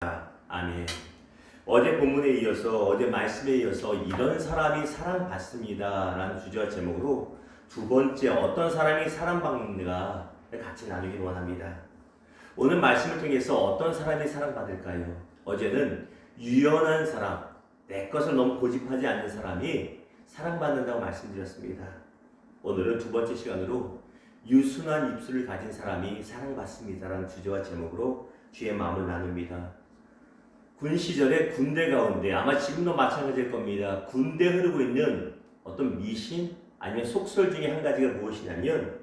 아멘. 어제 본문에 이어서 어제 말씀에 이어서 이런 사람이 사랑받습니다 라는 주제와 제목으로 두 번째 어떤 사람이 사랑받는가를 같이 나누기 원합니다. 오늘 말씀을 통해서 어떤 사람이 사랑받을까요? 어제는 유연한 사람, 내 것을 너무 고집하지 않는 사람이 사랑받는다고 말씀드렸습니다. 오늘은 두 번째 시간으로 유순한 입술을 가진 사람이 사랑받습니다라는 주제와 제목으로 주의 마음을 나눕니다. 군 시절에 군대 가운데 아마 지금도 마찬가지일 겁니다. 군대에 흐르고 있는 어떤 미신 아니면 속설 중에 한 가지가 무엇이냐면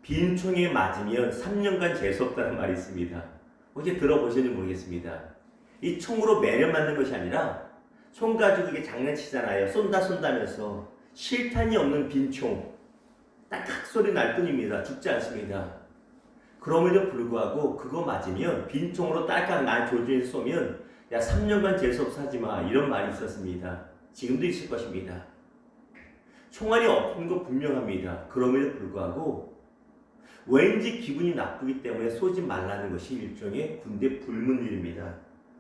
빈총에 맞으면 3년간 재수없다는 말이 있습니다. 혹시 들어보셨는지 모르겠습니다. 이 총으로 매를 맞는 것이 아니라 총 가지고 이게 장난치잖아요. 쏜다면서 실탄이 없는 빈총 딱딱 소리 날 뿐입니다. 죽지 않습니다. 그럼에도 불구하고 그거 맞으면 빈총으로 딸깍 날 조준해서 쏘면 야 3년간 재수없어 하지마 이런 말이 있었습니다. 지금도 있을 것입니다. 총알이 없는 거 분명합니다. 그럼에도 불구하고 왠지 기분이 나쁘기 때문에 쏘지 말라는 것이 일종의 군대 불문율입니다.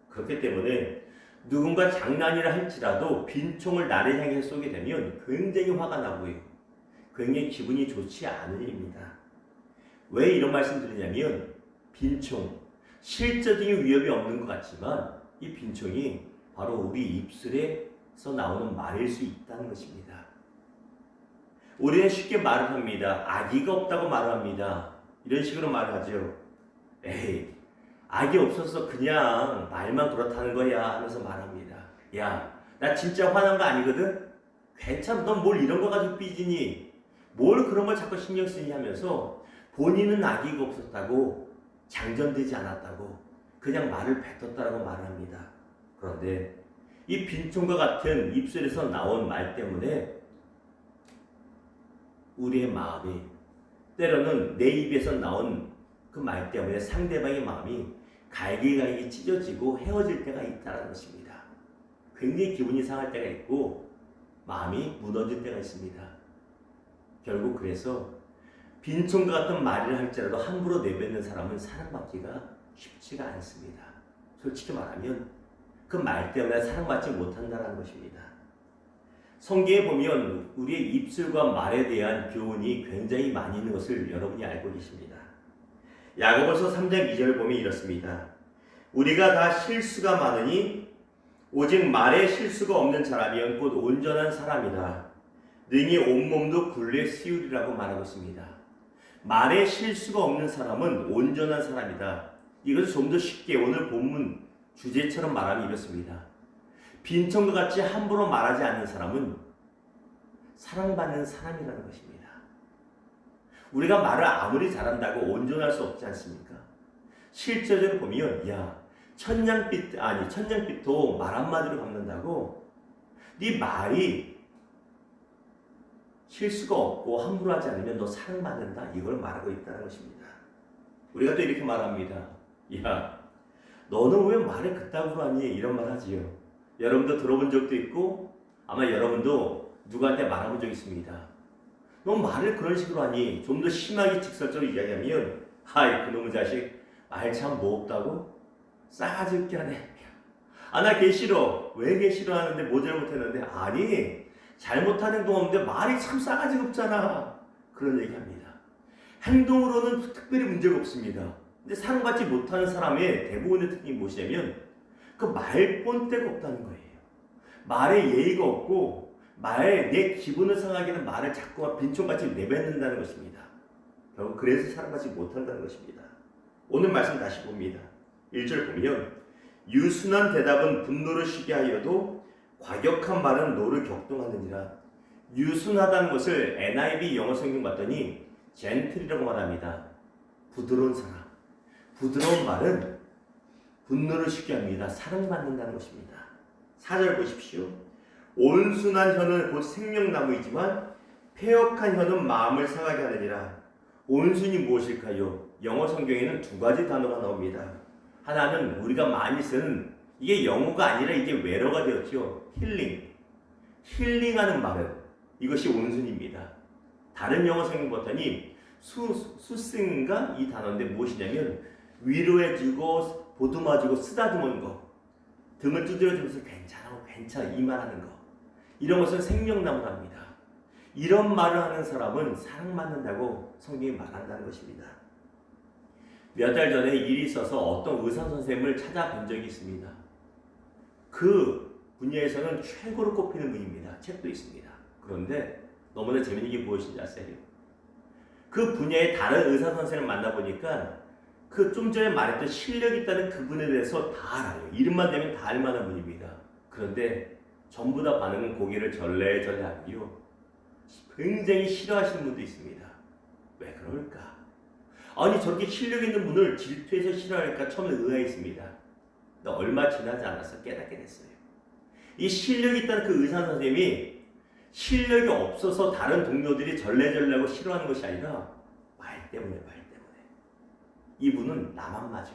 그렇기 때문에 누군가 장난이라 할지라도 빈총을 나를 향해 쏘게 되면 굉장히 화가 나고요. 굉장히 기분이 좋지 않은 일입니다. 왜 이런 말씀 드리냐면 빈총, 실제적인 위협이 없는 것 같지만 이 빈총이 바로 우리 입술에서 나오는 말일 수 있다는 것입니다. 우리는 쉽게 말을 합니다. 악의가 없다고 말을 합니다. 이런 식으로 말을 하죠. 에이, 악이 없어서 그냥 말만 그렇다는 거야 하면서 말합니다. 야, 나 진짜 화난 거 아니거든? 괜찮아, 넌 뭘 이런 거 가지고 삐지니? 뭘 그런 걸 자꾸 신경 쓰니 하면서 본인은 악의가 없었다고 장전되지 않았다고 그냥 말을 뱉었다라고 말을 합니다. 그런데 이 빈총과 같은 입술에서 나온 말 때문에 우리의 마음이 때로는 내 입에서 나온 그 말 때문에 상대방의 마음이 갈기갈기 찢어지고 헤어질 때가 있다는 것입니다. 굉장히 기분이 상할 때가 있고 마음이 무너질 때가 있습니다. 결국 그래서 빈총과 같은 말을 할지라도 함부로 내뱉는 사람은 사랑받기가 쉽지가 않습니다. 솔직히 말하면 그 말 때문에 사랑받지 못한다는 것입니다. 성경에 보면 우리의 입술과 말에 대한 교훈이 굉장히 많이 있는 것을 여러분이 알고 계십니다. 야고보서 3장 2절을 보면 이렇습니다. 우리가 다 실수가 많으니 오직 말에 실수가 없는 사람이면 곧 온전한 사람이다. 능히 온몸도 굴레 씌우리라고 말하고 있습니다. 말에 실수가 없는 사람은 온전한 사람이다. 이것을 좀 더 쉽게 오늘 본문 주제처럼 말하면 이렇습니다. 빈청과 같이 함부로 말하지 않는 사람은 사랑받는 사람이라는 것입니다. 우리가 말을 아무리 잘한다고 온전할 수 없지 않습니까? 실제적으로 보면 천냥빛도 말 한마디로 갚는다고 네 말이 실수가 없고 함부로 하지 않으면 너 사랑받는다 이걸 말하고 있다는 것입니다. 우리가 또 이렇게 말합니다. 야, 너는 왜 말을 그따구로 하니? 이런 말 하지요. 여러분도 들어본 적도 있고 아마 여러분도 누구한테 말해본 적 있습니다. 너 말을 그런 식으로 하니? 좀 더 심하게 직설적으로 이야기하면 하이 그놈의 자식 말 참 뭐 없다고? 싸가지 없게 하네. 나 걔 싫어. 왜 걔 싫어하는데 뭐 잘못했는데? 아니 잘못한 행동 없는데 말이 참 싸가지가 없잖아. 그런 얘기합니다. 행동으로는 특별히 문제가 없습니다. 근데 사랑받지 못하는 사람의 대부분의 특징이 무엇이냐면 그 말본때가 없다는 거예요. 말에 예의가 없고 말에 내 기분을 상하게 하는 말을 자꾸 빈총같이 내뱉는다는 것입니다. 결국 그래서 사랑받지 못한다는 것입니다. 오늘 말씀 다시 봅니다. 1절 보면 유순한 대답은 분노를 쉬게 하여도 과격한 말은 노를 격동하느니라. 유순하다는 것을 NIV 영어 성경 봤더니 젠틀이라고 말합니다. 부드러운 사람. 부드러운 말은 분노를 쉬게 합니다. 사랑받는다는 것입니다. 4절 보십시오. 온순한 혀는 곧 생명나무이지만 패역한 혀는 마음을 상하게 하느니라. 온순이 무엇일까요? 영어 성경에는 두 가지 단어가 나옵니다. 하나는 우리가 많이 쓰는 이게 영어가 아니라 이게 외래어가 되었죠. 힐링하는 말은 이것이 온순입니다. 다른 영어 성경 봤더니 수승인가 이 단어인데 무엇이냐면 위로해주고 보듬어주고 쓰다듬은 거, 등을 두드려주면서 괜찮아 이 말하는 거, 이런 것은 생명나무랍니다. 이런 말을 하는 사람은 사랑받는다고 성경이 말한다는 것입니다. 몇 달 전에 일이 있어서 어떤 의사 선생님을 찾아뵌 적이 있습니다. 그 분야에서는 최고로 꼽히는 분입니다. 책도 있습니다. 그런데 너무나 재밌는 게 무엇인지 아세요? 그 분야의 다른 의사 선생님을 만나보니까 그 좀 전에 말했던 실력 있다는 그분에 대해서 다 알아요. 이름만 되면 다 알만한 분입니다. 그런데 전부 다 반응은 고개를 절레절레 하고요. 굉장히 싫어하시는 분도 있습니다. 왜 그럴까? 아니 저렇게 실력 있는 분을 질투해서 싫어할까 처음에 의아했습니다. 근데 얼마 지나지 않아서 깨닫게 됐어요. 이 실력이 있다는 그 의사 선생님이 실력이 없어서 다른 동료들이 절레절레하고 싫어하는 것이 아니라 말 때문에. 이분은 나만 맞아.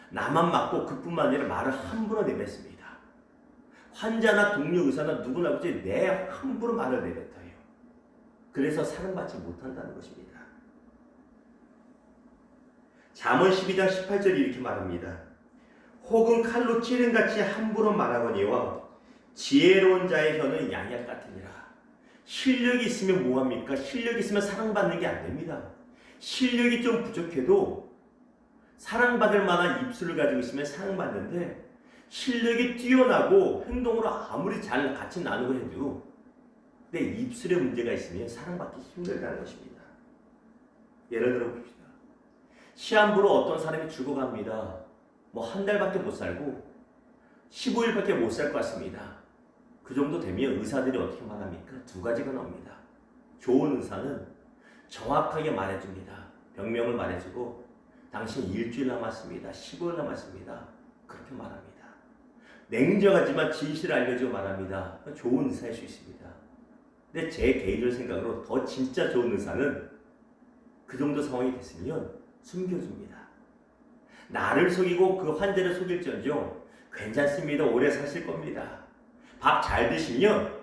나만 맞고 그뿐만 아니라 말을 함부로 내뱉습니다. 환자나 동료 의사나 누구나 그지 내 함부로 말을 내뱉어요. 그래서 사랑받지 못한다는 것입니다. 잠언 12장 18절이 이렇게 말합니다. 혹은 칼로 찌른같이 함부로 말하거니와 지혜로운 자의 혀는 양약 같으니라. 실력이 있으면 뭐합니까? 실력이 있으면 사랑받는 게 안 됩니다. 실력이 좀 부족해도 사랑받을 만한 입술을 가지고 있으면 사랑받는데, 실력이 뛰어나고 행동으로 아무리 잘 같이 나누고 해도 내 입술에 문제가 있으면 사랑받기 힘들다는 것입니다. 예를 들어 봅시다. 시한부로 어떤 사람이 죽어갑니다. 뭐 한 달밖에 못 살고 15일밖에 못 살 것 같습니다. 그 정도 되면 의사들이 어떻게 말합니까? 두 가지가 나옵니다. 좋은 의사는 정확하게 말해줍니다. 병명을 말해주고 당신 일주일 남았습니다. 15일 남았습니다. 그렇게 말합니다. 냉정하지만 진실을 알려주고 말합니다. 좋은 의사일 수 있습니다. 근데 제 개인적인 생각으로 더 진짜 좋은 의사는 그 정도 상황이 됐으면 숨겨줍니다. 나를 속이고 그 환자를 속일지언정 괜찮습니다. 오래 사실 겁니다. 밥 잘 드시면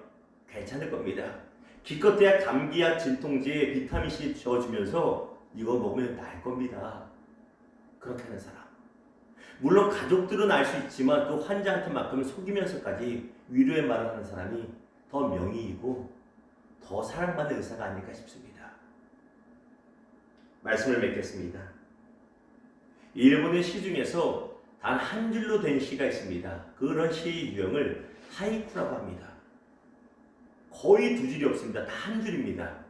괜찮을 겁니다. 기껏해야 감기약, 진통제에 비타민C 줘주면서 이거 먹으면 나을 겁니다. 그렇게 하는 사람. 물론 가족들은 알 수 있지만 그 환자한테만큼 속이면서까지 위로의 말을 하는 사람이 더 명의이고 더 사랑받는 의사가 아닐까 싶습니다. 말씀을 맺겠습니다. 일본의 시 중에서 단 한 줄로 된 시가 있습니다. 그런 시의 유형을 하이쿠라고 합니다. 거의 두 줄이 없습니다. 다 한 줄입니다.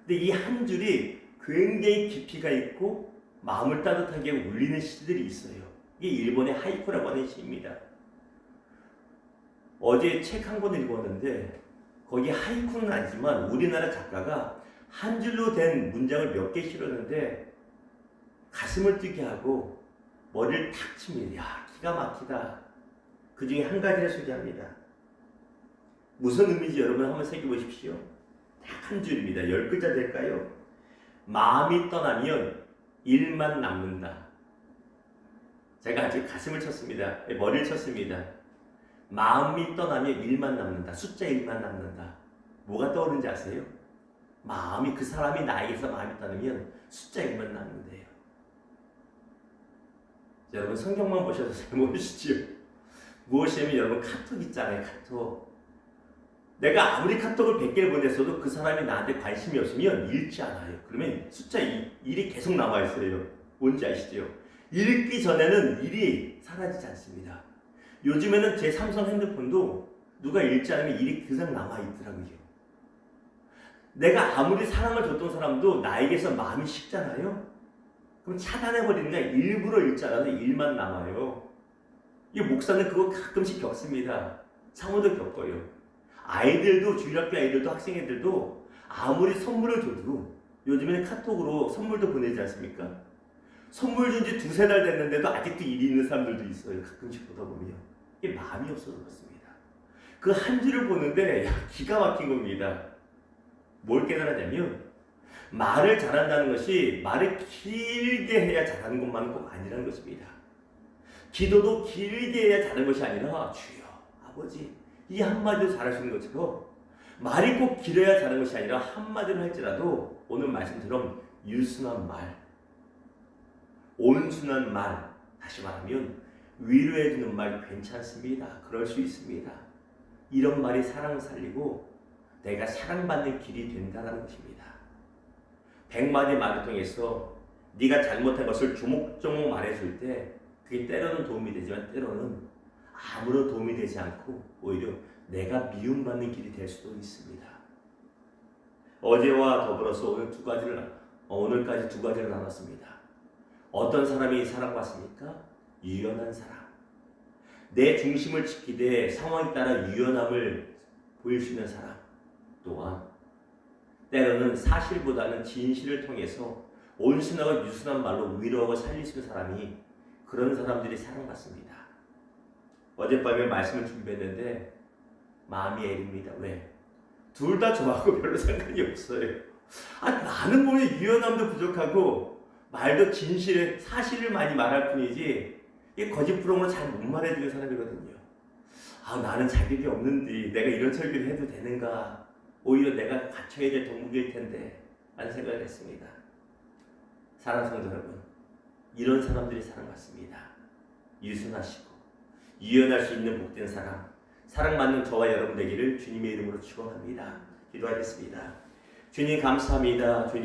근데 이 한 줄이 굉장히 깊이가 있고 마음을 따뜻하게 울리는 시들이 있어요. 이게 일본의 하이쿠라고 하는 시입니다. 어제 책 한 권 읽었는데 거기 하이쿠는 아니지만 우리나라 작가가 한 줄로 된 문장을 몇 개 실었는데 가슴을 뛰게 하고 머리를 탁 칩니다. 야, 기가 막히다. 그 중에 한 가지를 소개합니다. 무슨 의미인지 여러분 한번 새겨보십시오. 딱 한 줄입니다. 10글자 될까요? 마음이 떠나면 일만 남는다. 제가 아주 가슴을 쳤습니다. 머리를 쳤습니다. 마음이 떠나면 일만 남는다. 숫자 1만 남는다. 뭐가 떠오르는지 아세요? 마음이, 그 사람이 나에게서 마음이 떠나면 숫자 1만 남는데요. 여러분 성경만 보셔도 잘 모르시죠? 무엇이냐면 여러분 카톡 있잖아요. 카톡. 내가 아무리 카톡을 100개를 보냈어도 그 사람이 나한테 관심이 없으면 읽지 않아요. 그러면 숫자 1이 계속 남아있어요. 뭔지 아시죠? 읽기 전에는 1이 사라지지 않습니다. 요즘에는 제 삼성 핸드폰도 누가 읽지 않으면 1이 그냥 남아있더라고요. 내가 아무리 사랑을 줬던 사람도 나에게서 마음이 식잖아요. 그럼 차단해버리는 게 일부러 읽지 않아서 1만 남아요. 이 목사는 그거 가끔씩 겪습니다. 상호도 겪어요. 아이들도, 주일학교 아이들도, 학생애들도 아무리 선물을 줘도 요즘에는 카톡으로 선물도 보내지 않습니까? 선물 준 지 2-3달 됐는데도 아직도 일이 있는 사람들도 있어요. 가끔씩 보다 보면. 이게 마음이 없어서 그렇습니다. 그 한 줄을 보는데 기가 막힌 겁니다. 뭘 깨달았냐면 말을 잘한다는 것이 말을 길게 해야 잘하는 것만은 꼭 아니라는 것입니다. 기도도 길게 해야 잘하는 것이 아니라 주여, 아버지 이 한마디로 잘할 수 있는 것처럼 말이 꼭 길어야 잘하는 것이 아니라 한마디로 할지라도 오늘 말씀처럼 유순한 말, 온순한 말, 다시 말하면 위로해주는 말 괜찮습니다. 그럴 수 있습니다. 이런 말이 사랑을 살리고 내가 사랑받는 길이 된다는 것입니다. 100마디 말을 통해서 네가 잘못한 것을 조목조목 말해줄 때 그게 때로는 도움이 되지만 때로는 아무런 도움이 되지 않고 오히려 내가 미움받는 길이 될 수도 있습니다. 어제와 더불어서 오늘까지 두 가지를 나눴습니다. 어떤 사람이 사랑받습니까? 유연한 사람. 내 중심을 지키되 상황에 따라 유연함을 보일 수 있는 사람. 또한 때로는 사실보다는 진실을 통해서 온순하고 유순한 말로 위로하고 살릴 수 있는 사람이 그런 사람들이 사랑받습니다. 어젯밤에 말씀을 준비했는데 마음이 애립니다. 왜? 둘 다 저하고 별로 상관이 없어요. 나는 보면 유연함도 부족하고 말도 진실에 사실을 많이 말할 뿐이지 이게 거짓부렁으로 잘 못 말해주는 사람이거든요. 나는 자격이 없는데 내가 이런 설교를 해도 되는가? 오히려 내가 갖춰야 될 덕목일 텐데 라는 생각을 했습니다. 사랑하는 성도 여러분, 이런 사람들이 사랑받습니다. 유순하시고 유연할 수 있는 복된 사람, 사랑받는 저와 여러분 되기를 주님의 이름으로 축원합니다. 기도하겠습니다. 주님 감사합니다. 주님